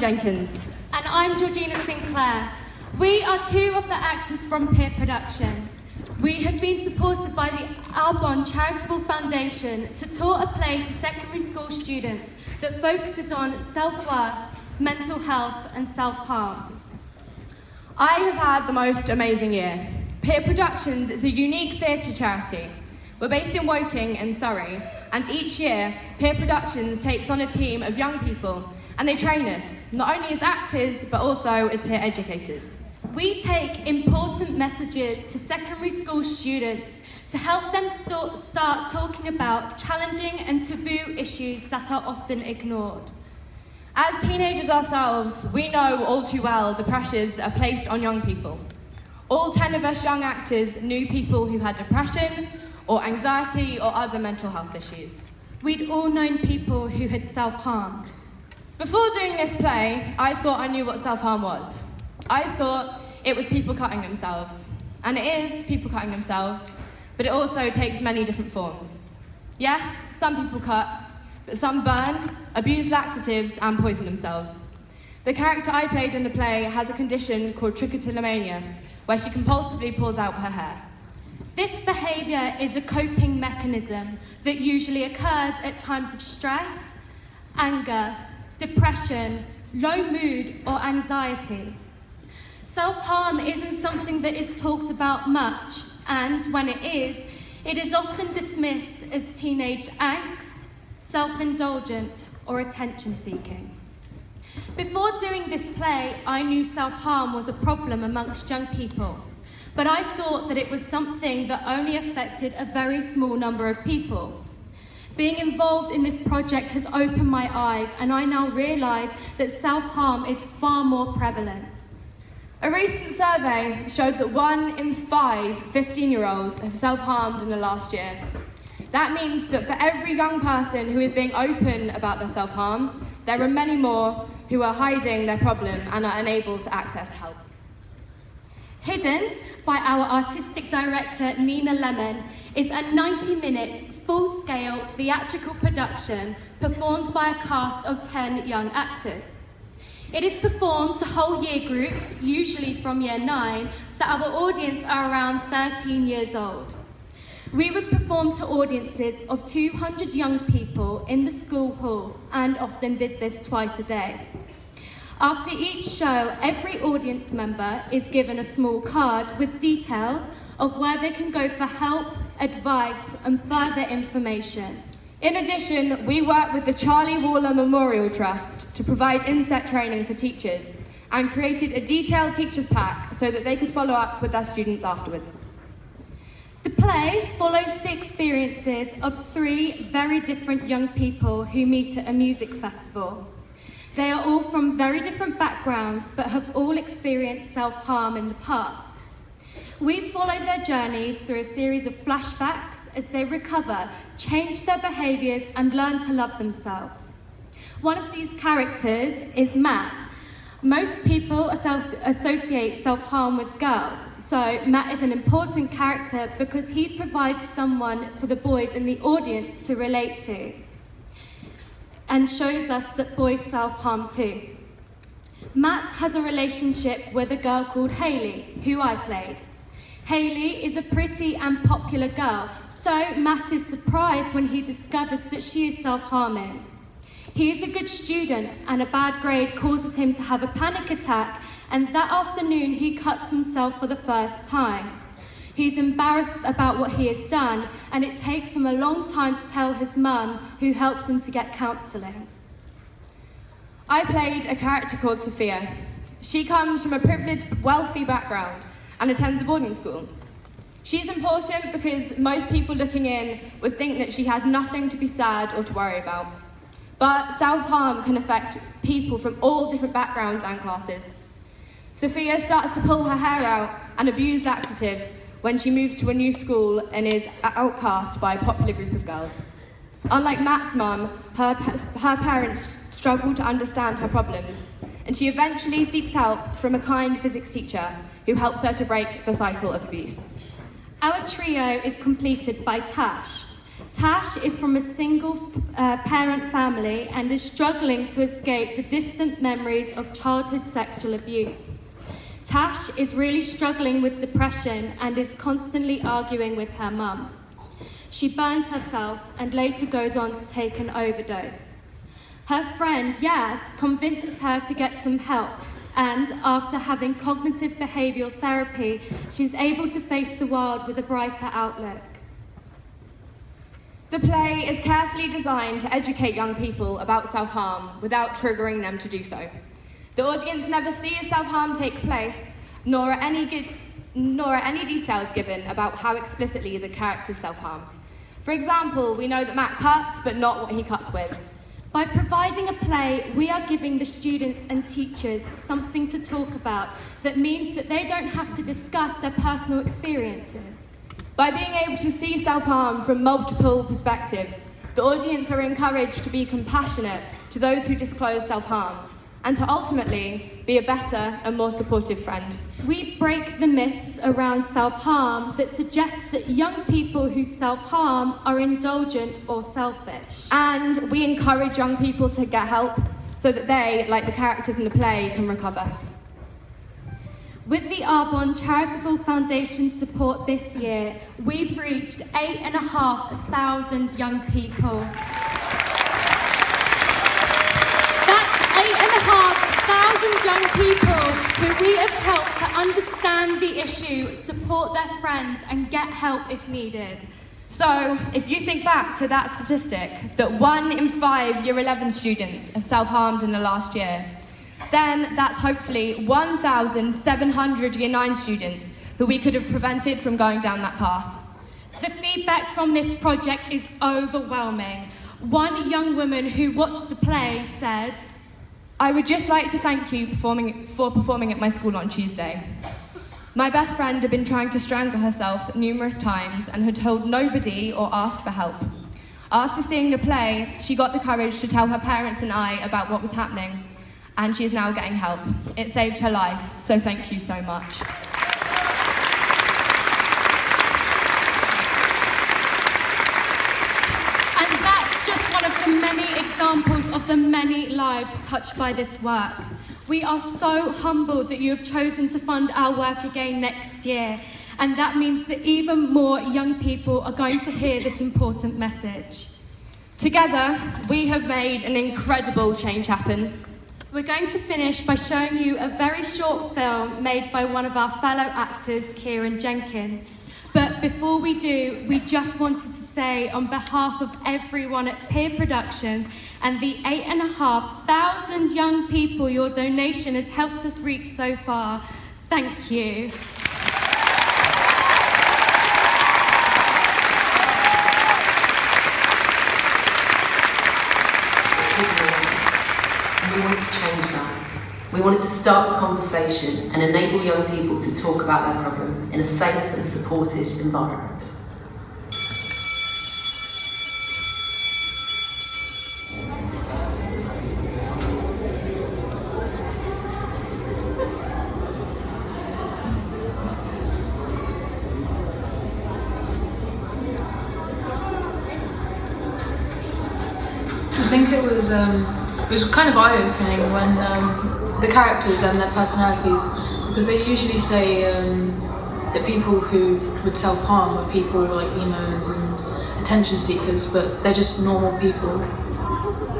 Jenkins. And I'm Georgina Sinclair. We are two of the actors from Peer Productions. We have been supported by the Arbonne Charitable Foundation to tour a play to secondary school students that focuses on self-worth, mental health and self-harm. I have had the most amazing year. Peer Productions is a unique theatre charity. We're based in Woking in Surrey, and each year, Peer Productions takes on a team of young people, and they train us, not only as actors, but also as peer educators. We take important messages to secondary school students to help them start talking about challenging and taboo issues that are often ignored. As teenagers ourselves, we know all too well the pressures that are placed on young people. All 10 of us young actors knew people who had depression, or anxiety, or other mental health issues. We'd all known people who had self-harmed. Before doing this play, I thought I knew what self-harm was. I thought it was people cutting themselves. And it is people cutting themselves, but it also takes many different forms. Yes, some people cut, but some burn, abuse laxatives, and poison themselves. The character I played in the play has a condition called trichotillomania, where she compulsively pulls out her hair. This behaviour is a coping mechanism that usually occurs at times of stress, anger, depression, low mood, or anxiety. Self-harm isn't something that is talked about much, and when it is often dismissed as teenage angst, self-indulgent, or attention-seeking. Before doing this play, I knew self-harm was a problem amongst young people, but I thought that it was something that only affected a very small number of people. Being involved in this project has opened my eyes, and I now realise that self-harm is far more prevalent. A recent survey showed that 1 in 5 15-year-olds have self-harmed in the last year. That means that for every young person who is being open about their self-harm, there are many more who are hiding their problem and are unable to access help. Hidden by our artistic director Nina Lemon is a 90-minute full-scale theatrical production performed by a cast of 10 young actors. It is performed to whole year groups, usually from year 9, so our audience are around 13 years old. We would perform to audiences of 200 young people in the school hall, and often did this twice a day. After each show, every audience member is given a small card with details of where they can go for help, advice, and further information. In addition, we work with the Charlie Waller Memorial Trust to provide inset training for teachers and created a detailed teacher's pack so that they could follow up with their students afterwards. The play follows the experiences of 3 very different young people who meet at a music festival. They are all from very different backgrounds, but have all experienced self-harm in the past. We follow their journeys through a series of flashbacks as they recover, change their behaviours, and learn to love themselves. One of these characters is Matt. Most people associate self-harm with girls, so Matt is an important character because he provides someone for the boys in the audience to relate to, and shows us that boys self-harm too. Matt has a relationship with a girl called Hayley, who I played. Hayley is a pretty and popular girl, so Matt is surprised when he discovers that she is self-harming. He is a good student, and a bad grade causes him to have a panic attack, and that afternoon he cuts himself for the first time. He's embarrassed about what he has done, and it takes him a long time to tell his mum, who helps him to get counselling. I played a character called Sophia. She comes from a privileged, wealthy background and attends a boarding school. She's important because most people looking in would think that she has nothing to be sad or to worry about. But self-harm can affect people from all different backgrounds and classes. Sophia starts to pull her hair out and abuse laxatives when she moves to a new school and is outcast by a popular group of girls. Unlike Matt's mum, her parents struggle to understand her problems, and she eventually seeks help from a kind physics teacher who helps her to break the cycle of abuse. Our trio is completed by Tash. Tash is from a single parent family and is struggling to escape the distant memories of childhood sexual abuse. Tash is really struggling with depression and is constantly arguing with her mum. She burns herself and later goes on to take an overdose. Her friend Yaz convinces her to get some help, and after having cognitive behavioural therapy, she's able to face the world with a brighter outlook. The play is carefully designed to educate young people about self-harm without triggering them to do so. The audience never sees self-harm take place, nor are any details given about how explicitly the characters self-harm. For example, we know that Matt cuts, but not what he cuts with. By providing a play, we are giving the students and teachers something to talk about that means that they don't have to discuss their personal experiences. By being able to see self-harm from multiple perspectives, the audience are encouraged to be compassionate to those who disclose self-harm, and to ultimately be a better and more supportive friend. We break the myths around self-harm that suggest that young people who self-harm are indulgent or selfish. And we encourage young people to get help so that they, like the characters in the play, can recover. With the Arbonne Charitable Foundation support this year, we've reached 8,500 young people. That's 8,500 young people who we have helped to understand the issue, support their friends, and get help if needed. So, if you think back to that statistic, that 1 in 5 Year 11 students have self-harmed in the last year, then that's hopefully 1,700 Year 9 students who we could have prevented from going down that path. The feedback from this project is overwhelming. One young woman who watched the play said, "I would just like to thank you for performing at my school on Tuesday. My best friend had been trying to strangle herself numerous times and had told nobody or asked for help. After seeing the play, she got the courage to tell her parents and I about what was happening, and she is now getting help. It saved her life, so thank you so much." And that's just one of the many examples of the many lives touched by this work. We are so humbled that you have chosen to fund our work again next year, and that means that even more young people are going to hear this important message. Together, we have made an incredible change happen. We're going to finish by showing you a very short film made by one of our fellow actors, Kieran Jenkins. But before we do, we just wanted to say on behalf of everyone at Peer Productions and the 8,500 young people your donation has helped us reach so far, thank you. We wanted to change that. We wanted to start the conversation and enable young people to talk about their problems in a safe and supported environment. I think it was kind of eye-opening when the characters and their personalities, because they usually say that people who would self-harm are people like emos and attention seekers, but they're just normal people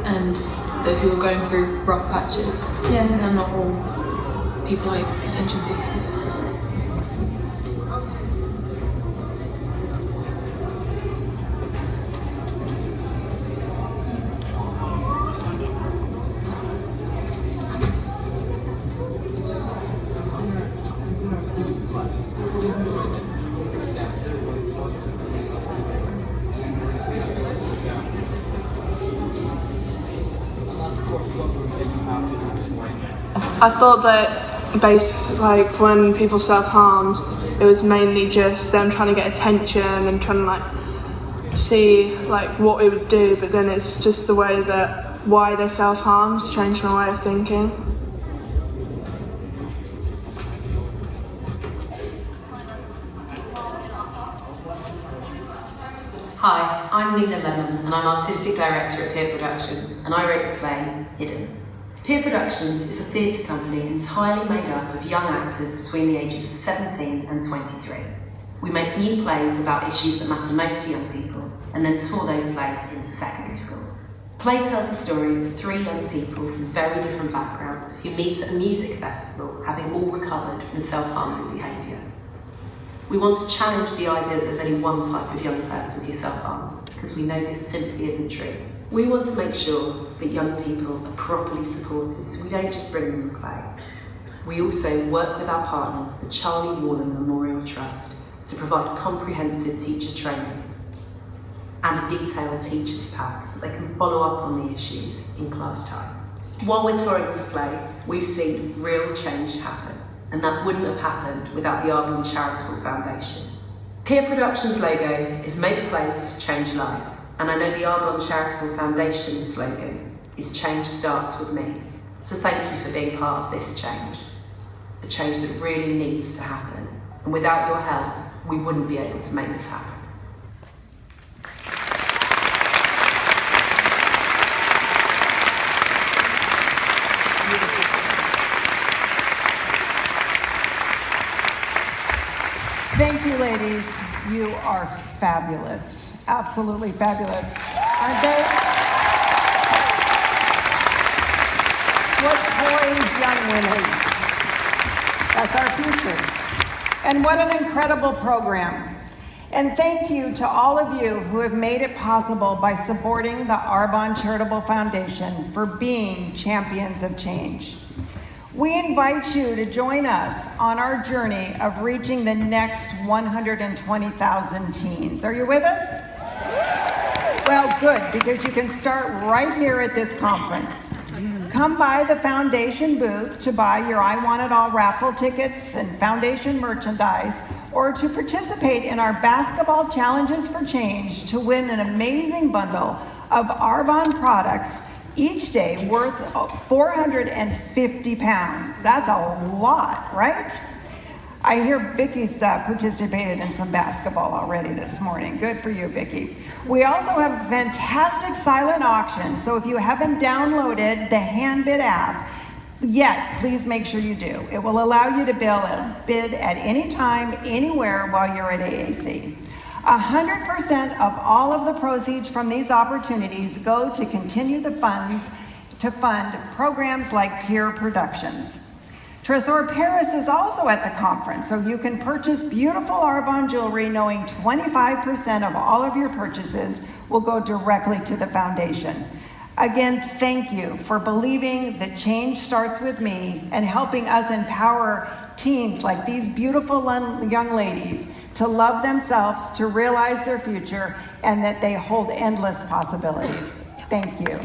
and who are going through rough patches. Yeah, they're not all people like attention seekers. I thought that when people self-harmed, it was mainly just them trying to get attention and trying to see what it would do, but then it's just the way that why they self-harmed changed my way of thinking. Hi, I'm Nina Lemon and I'm Artistic Director at Peer Productions, and I wrote the play Hidden. Peer Productions is a theatre company entirely made up of young actors between the ages of 17 and 23. We make new plays about issues that matter most to young people and then tour those plays into secondary schools. The play tells the story of 3 young people from very different backgrounds who meet at a music festival, having all recovered from self-harming behaviour. We want to challenge the idea that there's only one type of young person who self-harms, because we know this simply isn't true. We want to make sure that young people are properly supported, so we don't just bring them a play. We also work with our partners, the Charlie Warren Memorial Trust, to provide comprehensive teacher training and a detailed teacher's pack so they can follow up on the issues in class time. While we're touring this play, we've seen real change happen, and that wouldn't have happened without the Arbonne Charitable Foundation. Peer Productions' logo is "Make Plays, Change Lives," and I know the Arbonne Charitable Foundation slogan is "Change Starts With Me." So thank you for being part of this change, a change that really needs to happen, and without your help, we wouldn't be able to make this happen. Thank you, ladies. You are fabulous. Absolutely fabulous. Aren't they? What poised young women. That's our future. And what an incredible program. And thank you to all of you who have made it possible by supporting the Arbonne Charitable Foundation for being champions of change. We invite you to join us on our journey of reaching the next 120,000 teens. Are you with us? Well, good, because you can start right here at this conference. Come by the foundation booth to buy your I Want It All raffle tickets and foundation merchandise, or to participate in our basketball challenges for change to win an amazing bundle of Arbonne products each day worth 450 pounds. That's a lot, right? I hear Vicky's participated in some basketball already this morning. Good for you, Vicky. We also have a fantastic silent auction, so if you haven't downloaded the Handbid app yet, please make sure you do. It will allow you to bid at any time, anywhere while you're at AAC. 100% of all of the proceeds from these opportunities go to continue the funds to fund programs like Peer Productions. Tresor Paris is also at the conference, so you can purchase beautiful Arbonne jewelry knowing 25% of all of your purchases will go directly to the foundation. Again, thank you for believing that change starts with me and helping us empower teens like these beautiful young ladies to love themselves, to realize their future, and that they hold endless possibilities. Thank you.